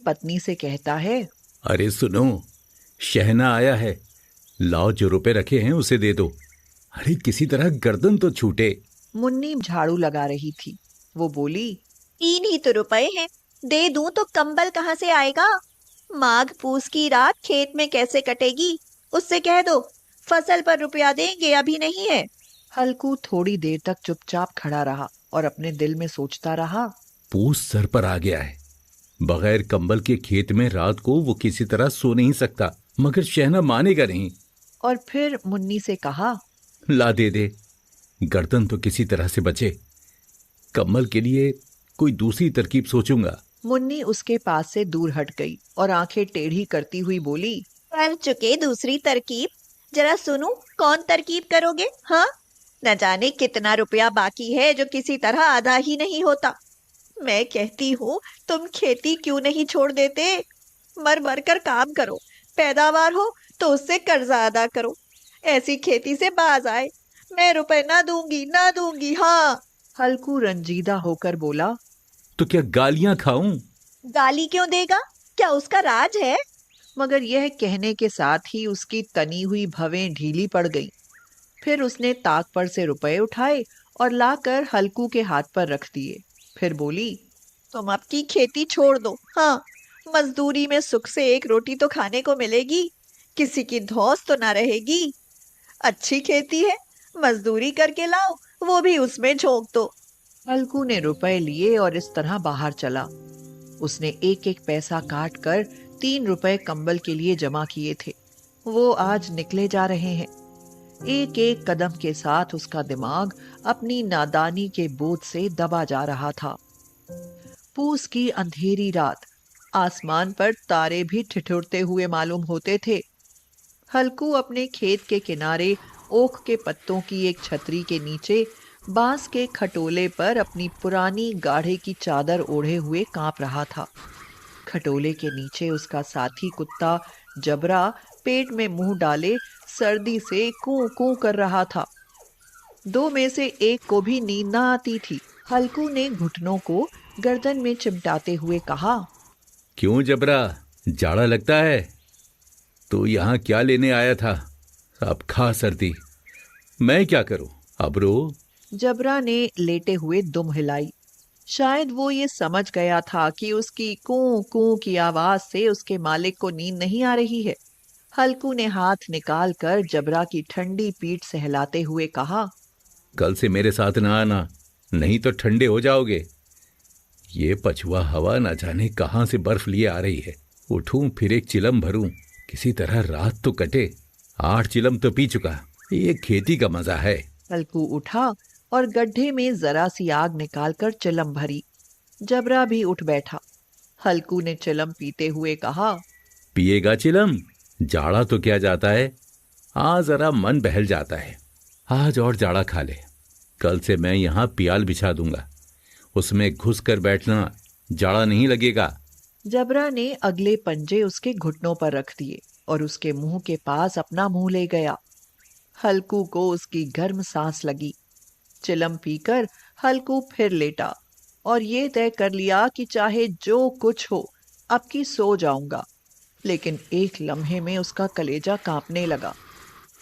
पत्नी से कहता है, अरे सुनो, शहना आया है, लाओ जो रुपए रखे हैं उसे दे दो। अरे किसी तरह गर्दन तो छूटे। मुन्नी झाड़ू लगा रही थी। वो बोली, 3 ही तो रुपए हैं, दे दूं तो कंबल कहाँ से आएगा? माघ पूस की रात खेत में कैसे कटेगी? उससे कह दो फसल पर रुपया देंगे, अभी नहीं है। हल्कू थोड़ी देर तक चुपचाप खड़ा रहा और अपने दिल में सोचता रहा। पूस सर पर आ गया है। बगैर कंबल के खेत में रात को वो किसी तरह सो नहीं सकता, मगर शहना मानेगा नहीं। और फिर मुन्नी से कहा, ला दे दे, गर्दन तो किसी तरह से बचे। कंबल के लिए कोई दूसरी तरकीब सोचूंगा। मुन्नी उसके पास से दूर हट गई और आंखें टेढ़ी करती हुई बोली, कर चुके दूसरी तरकीब, जरा सुनूं कौन तरकीब करोगे? हाँ, न जाने कितना रुपया बाकी है जो किसी तरह आधा ही नहीं होता। मैं कहती हूँ तुम खेती क्यों नहीं छोड़ देते? मर मर कर काम करो, पैदावार हो तो उससे कर्जा अदा करो, ऐसी खेती से बाज आए। मैं रुपए ना दूंगी, ना दूंगी। हाँ। हल्कू रंजीदा होकर बोला, तो क्या गालियां खाऊं? गाली क्यों देगा? क्या उसका राज है? मगर यह कहने के साथ ही उसकी तनी हुई भवें ढीली पड़ गईं। फिर उसने ताक पर से रुपए उठाए और लाकर हल्कू के हाथ पर रख दिए। फिर बोली, तुम अब की खेती छोड़ दो। हाँ, मजदूरी में सुख से एक रोटी तो खाने को मिलेगी, किसी की धौंस तो ना रहेगी। अच्छी खेती है, मजदूरी करके लाओ, वो भी उसमें झोंक दो। हल्कू ने रुपए लिए और इस तरह बाहर चला। उसने एक एक पैसा काट कर 3 रुपए कंबल के लिए जमा किए थे। वो आज निकले जा रहे हैं। एक एक कदम के साथ उसका दिमाग अपनी नादानी के बोझ से दबा जा रहा था। पूस की अंधेरी रात, आसमान पर तारे भी ठिठुरते हुए मालूम होते थे। हल्कू अपने खेत के किनारे ओक के पत्तों की एक छतरी के नीचे बांस के खटोले पर अपनी पुरानी गाढ़े की चादर ओढ़े हुए कांप रहा था। खटोले के नीचे उसका साथी कुत्ता जबरा पेट में मुंह डाले सर्दी से कूं कूं कर रहा था। दो में से एक को भी नींद न आती थी। हल्कू ने घुटनों को गर्दन में चिमटाते हुए कहा, क्यों जबरा, जाड़ा लगता है? तो यहाँ क्या लेने आया था? अब खा सर्दी, मैं क्या करूं? अब रो। जबरा ने लेटे हुए दुम हिलाई। शायद वो ये समझ गया था कि उसकी कूं कूं की आवाज से उसके मालिक को नींद नहीं आ रही है। हल्कू ने हाथ निकाल कर जबरा की ठंडी पीठ सहलाते हुए कहा, कल से मेरे साथ ना आना, नहीं तो ठंडे हो जाओगे। ये पछुआ हवा ना जाने कहां से बर्फ लिए आ रही है। उठूं फिर एक चिलम भरूं, किसी तरह रात तो कटे। 8 चिलम तो पी चुका, ये खेती का मजा है। हल्कू उठा और गड्ढे में जरा सी आग निकालकर चिलम भरी। जबरा भी उठ बैठा। हल्कू ने चिलम पीते हुए कहा, पिएगा चिलम? जाड़ा तो क्या जाता है, हाँ जरा मन बहल जाता है। आज और जाड़ा खा ले। कल से मैं यहाँ पियाल बिछा दूंगा, उसमें घुस कर बैठना, जाड़ा नहीं लगेगा। जबरा ने अगले पंजे उसके घुटनों पर रख दिए और उसके मुंह के पास अपना मुंह ले गया। हल्कू को उसकी गर्म सांस लगी। चिलम पीकर हल्कू फिर लेटा और ये तय कर लिया कि चाहे जो कुछ हो अब की सो जाऊंगा। लेकिन एक लम्हे में उसका कलेजा कांपने लगा।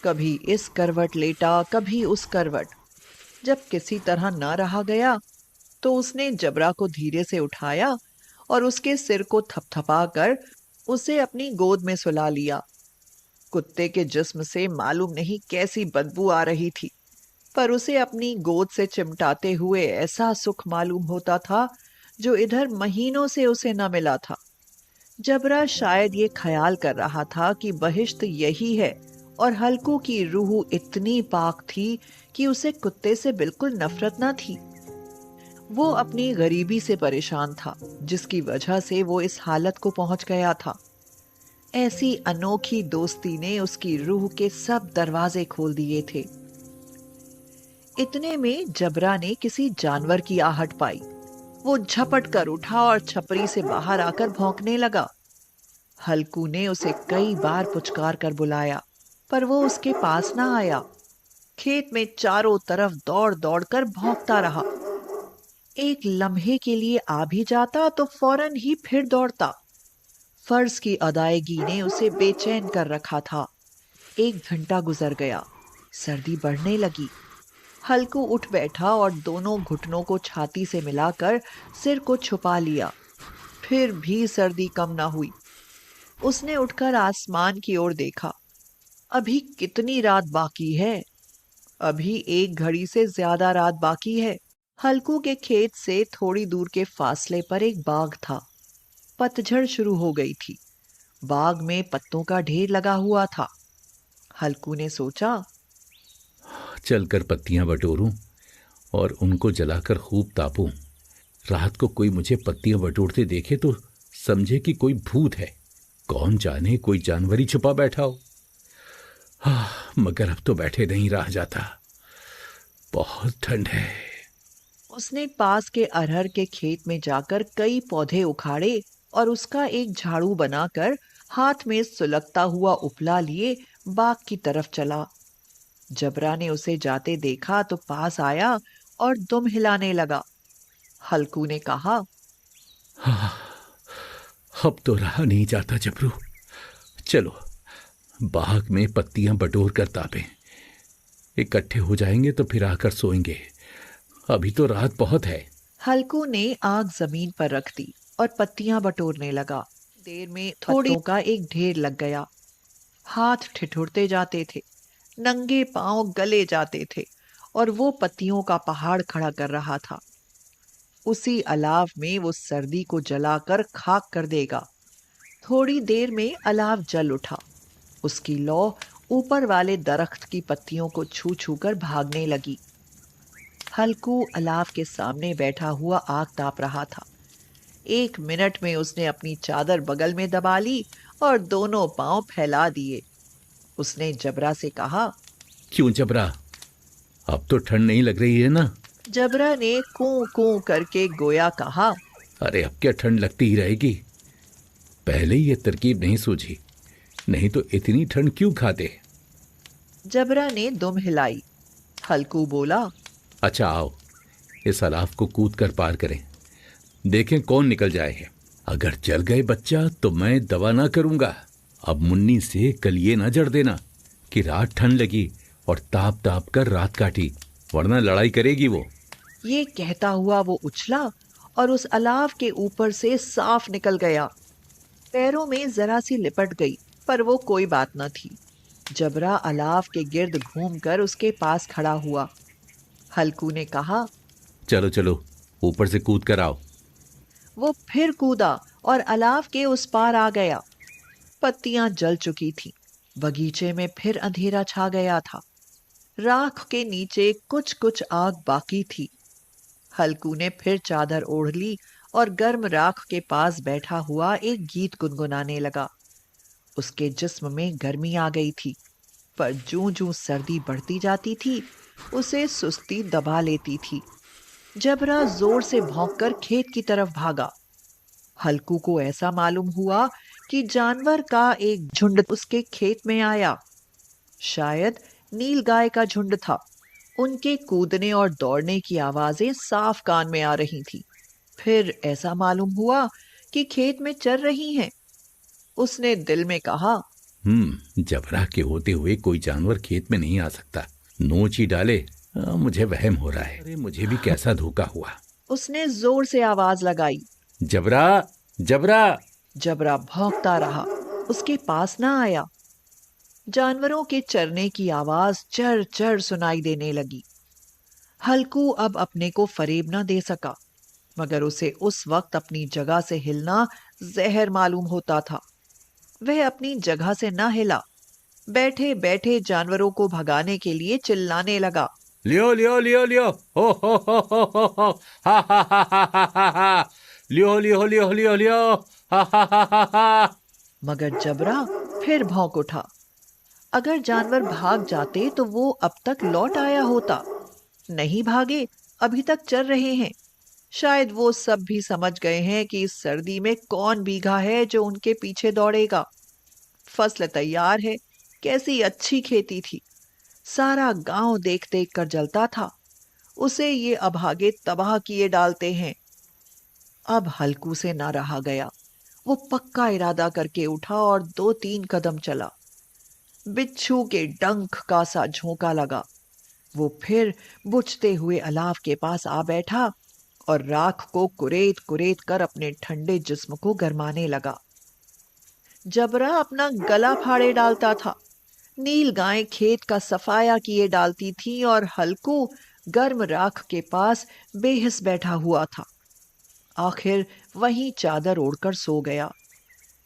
कभी इस करवट लेटा, कभी उस करवट। जब किसी तरह ना रहा गया तो उसने जबरा को धीरे से उठाया और उसके सिर को थपथपाकर उसे अपनी गोद में सुला लिया। कुत्ते के जिस्म से मालूम नहीं कैसी बदबू आ रही थी, पर उसे अपनी गोद से चिमटाते हुए ऐसा सुख मालूम होता था जो इधर महीनों से उसे न मिला था। जबरा शायद ये ख्याल कर रहा था कि बहिश्त यही है और हल्कू की रूह इतनी पाक थी कि उसे कुत्ते से बिल्कुल नफरत न थी। वो अपनी गरीबी से परेशान था, जिसकी वजह से वो इस हालत को पहुंच गया था। ऐसी अनोखी दोस्ती ने उसकी रूह के सब दरवाजे खोल दिए थे। इतने में जबरा ने किसी जानवर की आहट पाई। वो झपट कर उठा और छपरी से बाहर आकर भौंकने लगा। हल्कू ने उसे कई बार पुचकार कर बुलाया, पर वो उसके पास ना आया। खेत में चारों तरफ दौड़ दौड़ कर भौंकता रहा। एक लम्हे के लिए आ भी जाता तो फौरन ही फिर दौड़ता। फर्ज की अदायगी ने उसे बेचैन कर रखा था। 1 घंटा गुजर गया। सर्दी बढ़ने लगी। हल्कू उठ बैठा और दोनों घुटनों को छाती से मिलाकर सिर को छुपा लिया। फिर भी सर्दी कम ना हुई। उसने उठकर आसमान की ओर देखा। अभी कितनी रात बाकी है? अभी 1 घड़ी से ज्यादा रात बाकी है। हल्कू के खेत से थोड़ी दूर के फासले पर एक बाग था। पतझड़ शुरू हो गई थी। बाग में पत्तों का ढेर लगा हुआ था। हल्कू ने सोचा, चलकर पत्तियां बटोरूं और उनको जलाकर खूब तापूं। रात को कोई मुझे पत्तियां बटोरते देखे तो समझे कि कोई भूत है। कौन जाने कोई जानवर ही छुपा बैठा हो। मगर अब तो बैठे नहीं रहा जाता। बहुत ठंड है। उसने पास के अरहर के खेत में जाकर कई पौधे उखाड़े और उसका एक झाड़ू बनाकर हाथ में सुलगता हुआ उपला लिए बाग की तरफ चला। जबरा ने उसे जाते देखा तो पास आया और दुम हिलाने लगा। हल्कू ने कहा, अब तो रहा नहीं जाता जबरू। चलो बाग में पत्तियां बटोर कर तापें। इकट्ठे हो जाएंगे तो फिर आकर सोएंगे। अभी तो रात बहुत है। हल्कू ने आग जमीन पर रख दी और पत्तियां बटोरने लगा। देर में थोड़ी पत्तों का एक ढेर लग गया। हाथ ठिठुरते जाते थे, नंगे पांव गले जाते थे और वो पत्तियों का पहाड़ खड़ा कर रहा था। उसी अलाव में वो सर्दी को जलाकर खाक कर देगा। थोड़ी देर में अलाव जल उठा। उसकी लौ ऊपर वाले दरख्त की पत्तियों को छू छू कर भागने लगी। हल्कू अलाव के सामने बैठा हुआ आग ताप रहा था। 1 मिनट में उसने अपनी चादर बगल में दबा ली और दोनों पांव फैला दिए। उसने जबरा से कहा, क्यों जबरा, अब तो ठंड नहीं लग रही है ना? जबरा ने कूं कूं करके गोया कहा, अरे अब क्या ठंड लगती ही रहेगी। पहले ही ये तरकीब नहीं सूझी, नहीं तो इतनी ठंड क्यों खाते। जबरा ने दुम हिलाई। हल्कू बोला, अच्छा आओ इस अलाव को कूद कर पार करें, देखें कौन निकल जाए है। अगर जल गए बच्चा तो मैं दवा ना करूंगा। अब मुन्नी से कल ये ना जड़ देना कि रात ठंड लगी और ताप ताप कर रात काटी, वरना लड़ाई करेगी वो। ये कहता हुआ वो उछला और उस अलाव के ऊपर से साफ निकल गया। पैरों में जरा सी लिपट गई, पर वो कोई बात न थी। जबरा अलाव के गिर्द घूमकर उसके पास खड़ा हुआ। हल्कू ने कहा, चलो चलो ऊपर से कूद कर आओ। वो फिर कूदा और अलाव के उस पार आ गया। पत्तियां जल चुकी थीं। बगीचे में फिर अंधेरा छा गया था। राख के नीचे कुछ कुछ आग बाकी थी। हल्कू ने फिर चादर ओढ़ ली और गर्म राख के पास बैठा हुआ एक गीत गुनगुनाने लगा। उसके जिस्म में गर्मी आ गई थी, पर जूं जूं सर्दी बढ़ती जाती थी उसे सुस्ती दबा लेती थी। जबरा जोर से भौंककर खेत की तरफ भागा। हल्कू को ऐसा मालूम हुआ कि जानवर का एक झुंड उसके खेत में आया। शायद नील गाय का झुंड था। उनके कूदने और दौड़ने की आवाजें साफ कान में आ रही थी। फिर ऐसा मालूम हुआ कि खेत में चर रही हैं। उसने दिल में कहा, जबरा के होते हुए कोई जानवर खेत में नहीं आ सकता। नोच ही डाले। मुझे वहम हो रहा है। अरे मुझे भी कैसा धोखा हुआ। उसने जोर से आवाज लगाई, जबरा जबरा। जबरा भौंकता रहा, उसके पास ना आया। जानवरों के चरने की आवाज चर चर सुनाई देने लगी। हल्कू अब अपने को फरेब ना दे सका, मगर उसे उस वक्त अपनी जगह से हिलना जहर मालूम होता था। वह अपनी जगह से ना हिला। बैठे बैठे जानवरों को भगाने के लिए चिल्लाने लगा, लियो लियो लियो लियो, हो, हा हा हा हा हा हा हा, लियो लियो लियो लियो लियो, हा हा हा हा हा। मगर जबरा फिर भौंक उठा। अगर जानवर भाग जाते तो वो अब तक लौट आया होता। नहीं भागे, अभी तक चल रहे हैं। शायद वो सब भी समझ गए हैं कि इस सर्दी में कौन भीगा है जो उनके पीछे दौड़ेगा। फसल तैयार है। कैसी अच्छी खेती थी। सारा गांव देख देख कर जलता था। उसे ये अभागे तबाह किए डालते हैं। अब हल्कू से ना रहा गया। वो पक्का इरादा करके उठा और 2-3 कदम चला। बिच्छू के डंक का सा झोंका लगा। वो फिर बुझते हुए अलाव के पास आ बैठा और राख को कुरेद कुरेद कर अपने ठंडे जिस्म को गरमाने लगा। जबरा अपना गला फाड़े डालता था, नील गाय खेत का सफाया किए डालती थी और हल्कू गर्म राख के पास बेहिस बैठा हुआ था। आखिर वहीं चादर ओढ़कर सो गया।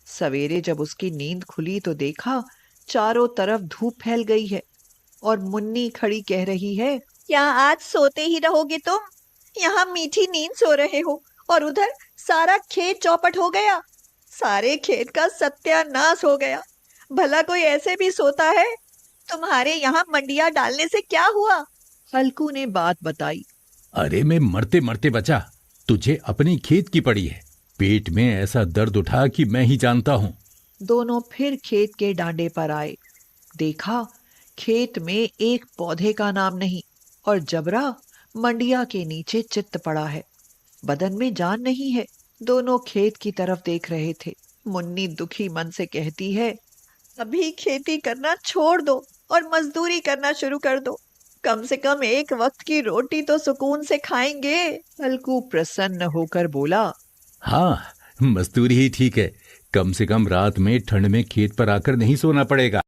सवेरे जब उसकी नींद खुली तो देखा चारों तरफ धूप फैल गई है और मुन्नी खड़ी कह रही है, क्या आज सोते ही रहोगे तुम? यहाँ मीठी नींद सो रहे हो और उधर सारा खेत चौपट हो गया। सारे खेत का सत्यानाश हो गया। भला कोई ऐसे भी सोता है? तुम्हारे यहाँ मंडिया डालने से क्या हुआ? हल्कू ने बात बताई। अरे मैं मरते मरते बचा, तुझे अपनी खेत की पड़ी है। पेट में ऐसा दर्द उठा कि मैं ही जानता हूँ। दोनों फिर खेत के डांडे पर आए। देखा खेत में एक पौधे का नाम नहीं और जबरा मंडिया के नीचे चित्त पड़ा है। बदन में जान नहीं है। दोनों खेत की तरफ देख रहे थे। मुन्नी दुखी मन से कहती है, अभी खेती करना छोड़ दो और मजदूरी करना शुरू कर दो। कम से कम एक वक्त की रोटी तो सुकून से खाएंगे। हल्कू प्रसन्न होकर बोला, हाँ, मजदूरी ही ठीक है। कम से कम रात में ठंड में खेत पर आकर नहीं सोना पड़ेगा।